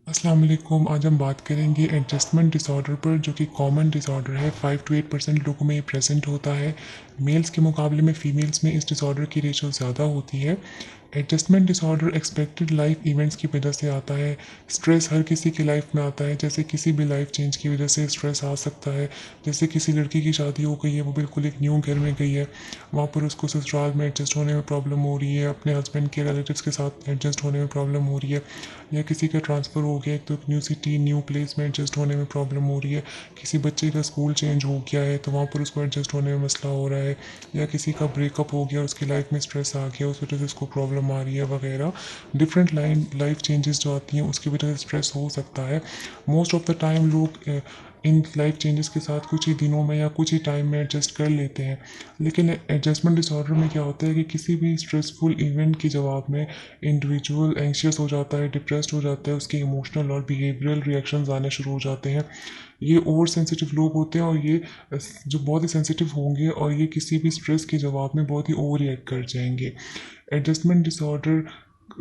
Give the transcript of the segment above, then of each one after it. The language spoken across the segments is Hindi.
अस्सलाम वालेकुम। आज हम बात करेंगे एडजस्टमेंट डिसऑर्डर पर, जो कि कॉमन डिसऑर्डर है। 5 to 8% लोगों में ये प्रेजेंट होता है। मेल्स के मुकाबले में फीमेल्स में इस डिसऑर्डर की रेशो ज़्यादा होती है। Adjustment disorder expected life events की वजह से आता है। स्ट्रेस हर किसी की लाइफ में आता है, जैसे किसी भी लाइफ चेंज की वजह से स्ट्रेस आ सकता है। जैसे किसी लड़की की शादी हो गई है, वो बिल्कुल एक न्यू घर में गई है, वहाँ पर उसको ससुराल में एडजस्ट होने में प्रॉब्लम हो रही है, अपने हस्बैंड के रिलेटिव्स के साथ एडजस्ट होने में प्रॉब्लम हो रही है, या किसी का ट्रांसफ़र हो गया तो एक न्यू सिटी न्यू प्लेस में एडजस्ट होने में प्रॉब्लम हो रही है, किसी बच्चे का स्कूल चेंज हो गया है तो वहाँ पर उसको एडजस्ट होने में मसला हो रहा है, या किसी का ब्रेकअप हो गया, उसकी लाइफ में स्ट्रेस आ गया, उस वजह से उसको प्रॉब्लम आ रही है वगैरह। डिफरेंट लाइफ चेंजेस जो आती हैं उसकी वजह से स्ट्रेस हो सकता है। मोस्ट ऑफ द टाइम लोग इन लाइफ चेंजेस के साथ कुछ ही दिनों में या कुछ ही टाइम में एडजस्ट कर लेते हैं। लेकिन एडजस्टमेंट डिसऑर्डर में क्या होता है कि किसी भी स्ट्रेसफुल इवेंट के जवाब में इंडिविजुअल एंग्शियस हो जाता है, डिप्रेस्ड हो जाता है, उसके इमोशनल और बिहेवियरल रिएक्शंस आने शुरू हो जाते हैं। ये ओवर सेंसिटिव लोग होते हैं, और ये जो बहुत ही सेंसिटिव होंगे, और ये किसी भी स्ट्रेस के जवाब में बहुत ही ओवर रिएक्ट कर जाएंगे। एडजस्टमेंट डिसऑर्डर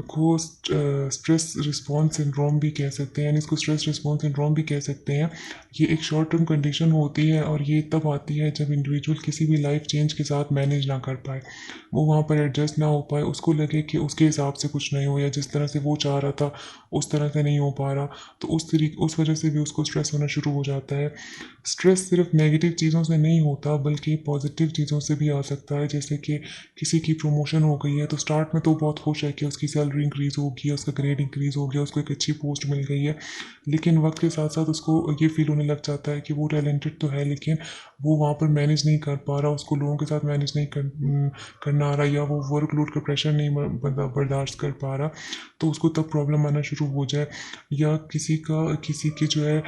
को स्ट्रेस रिस्पॉन्स सिंड्रोम भी कह सकते हैं, यानी इसको स्ट्रेस रिस्पॉन्स सिंड्रोम भी कह सकते हैं। ये एक शॉर्ट टर्म कंडीशन होती है, और ये तब आती है जब इंडिविजुअल किसी भी लाइफ चेंज के साथ मैनेज ना कर पाए, वो वहाँ पर एडजस्ट ना हो पाए, उसको लगे कि उसके हिसाब से कुछ नहीं हो, या जिस तरह से वो चाह रहा था उस तरह से नहीं हो पा रहा, तो उस वजह से भी उसको स्ट्रेस होना शुरू हो जाता है। स्ट्रेस सिर्फ नेगेटिव चीज़ों से नहीं होता, बल्कि पॉजिटिव चीज़ों से भी आ सकता है। जैसे कि किसी की प्रमोशन हो गई है, तो स्टार्ट में तो बहुत खुश है कि उसकी सैलरी इंक्रीज़ होगी, उसका ग्रेड इंक्रीज़ हो गया, उसको एक अच्छी पोस्ट मिल गई है। लेकिन वक्त के साथ साथ उसको ये फील होने लग जाता है कि वो टैलेंटेड तो है, लेकिन वो वहाँ पर मैनेज नहीं कर पा रहा, उसको लोगों के साथ मैनेज नहीं करना आ रहा, या वो वर्कलोड का प्रेशर नहीं बर्दाश्त कर पा रहा, तो उसको तब प्रॉब्लम आना शुरू हो जाए। या किसी की जो है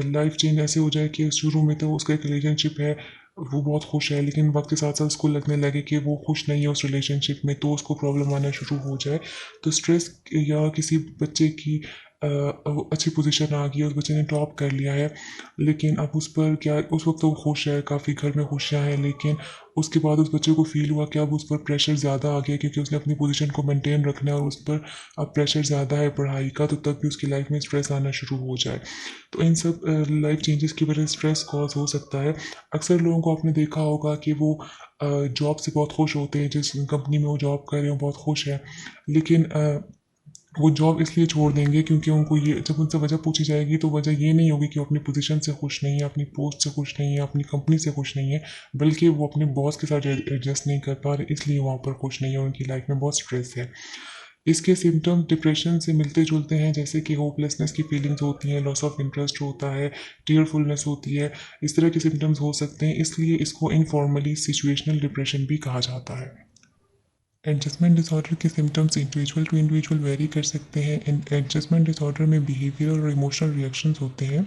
लाइफ चेंज ऐसे हो जाए कि शुरू में तो उसका एक रिलेशनशिप है, वो बहुत खुश है, लेकिन वक्त के साथ साथ उसको लगने लगे कि वो खुश नहीं है उस रिलेशनशिप में, तो उसको प्रॉब्लम आना शुरू हो जाए। तो स्ट्रेस, या किसी बच्चे की अच्छी पोजीशन आ गई है, उस बच्चे ने टॉप कर लिया है, लेकिन अब उस पर क्या, उस वक्त तो वो खुश है, काफ़ी घर में खुशियाँ हैं, लेकिन उसके बाद उस बच्चे को फील हुआ कि अब उस पर प्रेशर ज़्यादा आ गया, क्योंकि उसने अपनी पोजीशन को मेंटेन रखना है, और उस पर अब प्रेशर ज़्यादा है पढ़ाई का, तो तब भी उसकी लाइफ में स्ट्रेस आना शुरू हो जाए। तो इन सब लाइफ चेंजेस की वजह से स्ट्रेस कॉज हो सकता है। अक्सर लोगों को आपने देखा होगा कि वो जॉब से बहुत खुश होते हैं, जिस कंपनी में वो जॉब कर रहे हैं बहुत खुश है, लेकिन वो जॉब इसलिए छोड़ देंगे क्योंकि उनको ये, जब उनसे वजह पूछी जाएगी तो वजह ये नहीं होगी कि वो अपनी पोजीशन से खुश नहीं है, अपनी पोस्ट से खुश नहीं है, अपनी कंपनी से खुश नहीं है, बल्कि वो अपने बॉस के साथ एडजस्ट नहीं कर पा रहे, इसलिए वहाँ पर खुश नहीं है, उनकी लाइफ में बहुत स्ट्रेस है। इसके सिम्टम्स डिप्रेशन से मिलते जुलते हैं, जैसे कि होपलेसनेस की फीलिंग्स होती हैं, लॉस ऑफ इंटरेस्ट होता है, टीयरफुलनेस होती है, इस तरह के सिम्टम्स हो सकते हैं, इसलिए इसको इनफॉर्मली सिचुएशनल डिप्रेशन भी कहा जाता है। एडजस्टमेंट डिसऑर्डर के symptoms individual to individual vary कर सकते हैं। एडजस्टमेंट डिसऑर्डर में बिहेवियर और इमोशनल रिएक्शंस होते हैं,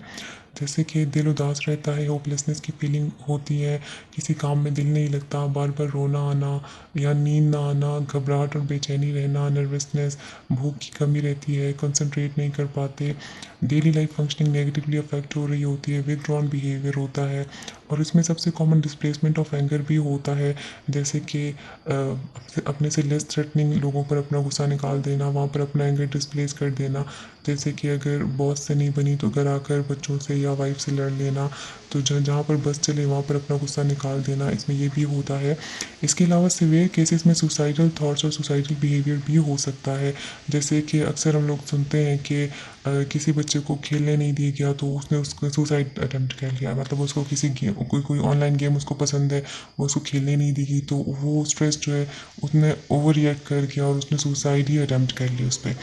जैसे कि दिल उदास रहता है, होपलेसनेस की फीलिंग होती है, किसी काम में दिल नहीं लगता, बार बार रोना आना या नींद ना आना, घबराहट और बेचैनी रहना, नर्वसनेस, भूख की कमी रहती है, कंसंट्रेट नहीं कर पाते, daily life functioning negatively affect हो रही होती है, विदड्रॉन बिहेवियर होता है, और इसमें सबसे कॉमन डिस्प्लेसमेंट ऑफ एंगर भी होता है, जैसे कि अपने से लेस थ्रेटनिंग लोगों पर अपना गुस्सा निकाल देना, वहाँ पर अपना एंगर डिस्प्लेस कर देना, जैसे कि अगर बॉस से नहीं बनी तो घर आकर बच्चों से या वाइफ से लड़ लेना, तो जहाँ पर बस चले वहाँ पर अपना गुस्सा निकाल देना, इसमें ये भी होता है। इसके अलावा सिवियर केसेस में सुसाइडल थॉट्स और सुसाइडल बिहेवियर भी हो सकता है, जैसे कि अक्सर हम लोग सुनते हैं कि किसी बच्चे को खेलने नहीं दिया गया तो उसने उसको सुसाइड अटेम्प्ट कर लिया, मतलब उसको किसी गेम, कोई ऑनलाइन गेम उसको पसंद है, वो उसको खेलने नहीं दी, तो वो स्ट्रेस जो है उसने ओवर रिएक्ट कर गया और उसने सुसाइड ही अटेम्प्ट कर लिया उस पर।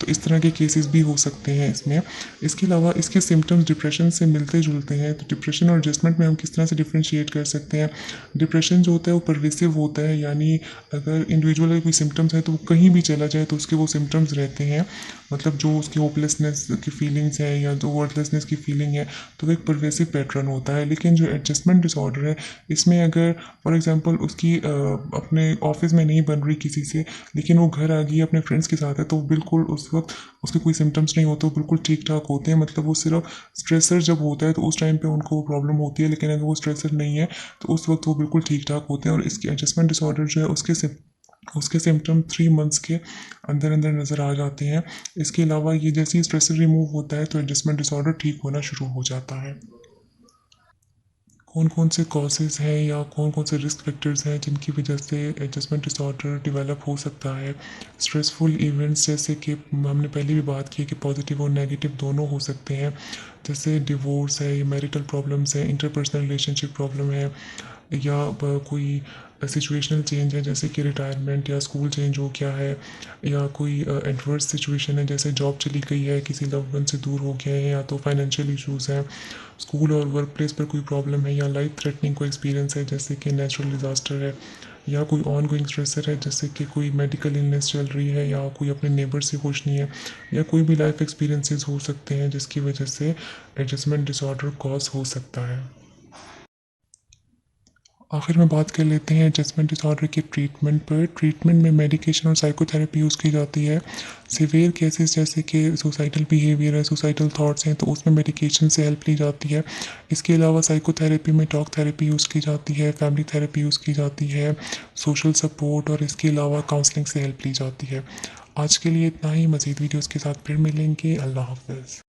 तो इस तरह के केसेस भी हो सकते हैं इसमें। इसके अलावा इसके सिम्टम्स डिप्रेशन से मिलते जुलते हैं, तो डिप्रेशन और एडजस्टमेंट में हम किस तरह से डिफ्रेंशिएट कर सकते हैं। डिप्रेशन जो होता है वो परवेसिव होता है, यानी अगर इंडिविजुअल का कोई सिम्टम्स है तो वो कहीं भी चला जाए तो उसके वो सिम्टम्स रहते हैं, मतलब जो उसकी होपलेसनेस की फीलिंग्स है या जो वर्थलेसनेस की फीलिंग है, तो वो एक परवेसिव पैटर्न होता है। लेकिन जो एडजस्टमेंट डिसऑर्डर है, इसमें अगर फॉर एग्जांपल उसकी अपने ऑफिस में नहीं बन रही किसी से, लेकिन वो घर आ गई अपने फ्रेंड्स के साथ है, तो बिल्कुल उस वक्त उसके कोई सिम्टम्स नहीं होते, वो बिल्कुल ठीक ठाक होते हैं, मतलब वो सिर्फ स्ट्रेसर जब होता है तो उस टाइम पे उनको प्रॉब्लम होती है, लेकिन अगर वो स्ट्रेसर नहीं है तो उस वक्त वो बिल्कुल ठीक ठाक होते हैं। और इसकी एडजस्टमेंट डिसऑर्डर जो है उसके उसके सिम्टम 3 मंथ्स के अंदर अंदर नज़र आ जाते हैं। इसके अलावा ये जैसे ही स्ट्रेस रिमूव होता है तो एडजस्टमेंट डिसऑर्डर ठीक होना शुरू हो जाता है। कौन कौन से कॉजेज़ हैं या कौन कौन से रिस्क फैक्टर्स हैं जिनकी वजह से एडजस्टमेंट डिसऑर्डर डेवलप हो सकता है। स्ट्रेसफुल इवेंट्स जैसे कि हमने पहले भी बात की कि पॉजिटिव और नेगेटिव दोनों हो सकते हैं, जैसे डिवोर्स है, मैरिटल प्रॉब्लम्स है, इंटरपर्सनल रिलेशनशिप प्रॉब्लम है, या कोई सिचुएशनल चेंज है जैसे कि रिटायरमेंट या स्कूल चेंज हो गया है, या कोई एडवर्स सिचुएशन है जैसे जॉब चली गई है, किसी लव्ड वन से दूर हो गए हैं, या तो फाइनेंशियल इश्यूज़ हैं, स्कूल और वर्क प्लेस पर कोई प्रॉब्लम है, या लाइफ थ्रेटनिंग कोई एक्सपीरियंस है जैसे कि नेचुरल डिज़ास्टर है, या कोई ऑन गोइंग स्ट्रेसर है जैसे कि कोई मेडिकल इलनेस चल रही है, या कोई अपने नेबर से खुश नहीं है, या कोई भी लाइफ एक्सपीरियंसेस हो सकते हैं जिसकी वजह से एडजस्टमेंट डिसऑर्डर कॉज हो सकता है। आखिर में बात कर लेते हैं एडजस्टमेंट डिसऑर्डर के ट्रीटमेंट पर। ट्रीटमेंट में मेडिकेशन और साइकोथेरेपी यूज़ की जाती है। सीवियर केसेस जैसे कि सुसाइडल बिहेवियर है, सुसाइडल थॉट्स हैं, तो उसमें मेडिकेशन से हेल्प ली जाती है। इसके अलावा साइकोथेरेपी में टॉक थेरेपी यूज़ की जाती है, फैमिली थेरेपी यूज़ की जाती है, सोशल सपोर्ट और इसके अलावा काउंसलिंग से हेल्प ली जाती है। आज के लिए इतना ही। मज़ीद वीडियोज़ के साथ फिर मिलेंगे। अल्लाह हाफ़िज़।